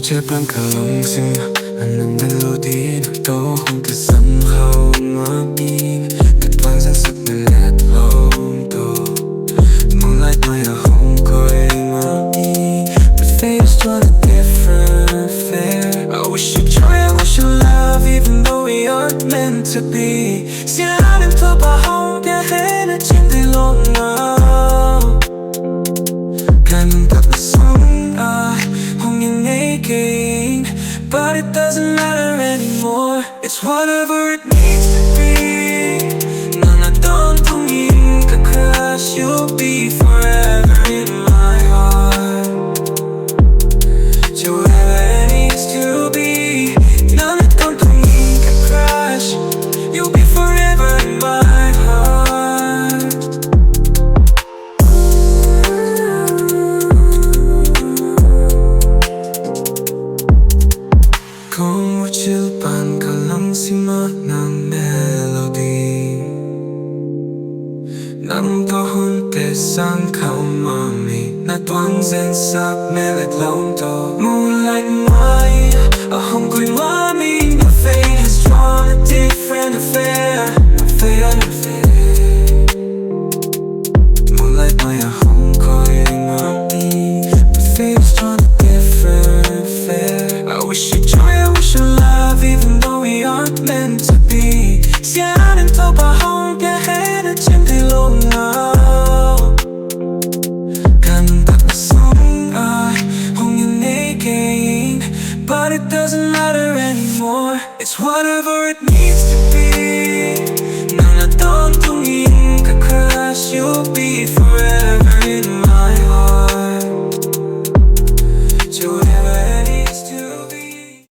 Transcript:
这般可能性，还能的落地都红的三号马币，别短暂色的烈红豆，Moonlight my home koi马币，But fate is drawn a different fare. I wish you joy, I wish you love, even though we aren't meant to be. 시야는 더 봐오게 해는 진들로나 가는 답답성아 홍영에게 But it doesn't matter anymore. It's whatever it needs to be. 넌 어떤 통인가 crush. You'll be forever in my heart. So whatever it needs to be. 넌 어떤 통인가 crush. You'll be forever in my heart. Kung uchilpan ka lang sima ng melody Nang tohon tesang kaumami Na tuang zen sak melet laung to Moonlight mai, ahong ko'y mami My fate has drawn a different affair Moonlight mai, ahong ko'y mami My fate has drawn a different affair I wish you joy, I wish you love, even though we aren't meant to be. 시야는 더 봐오게 해는 진들로나 가는 답답성아 홍연에게 But it doesn't matter anymore. It's whatever it needs to be.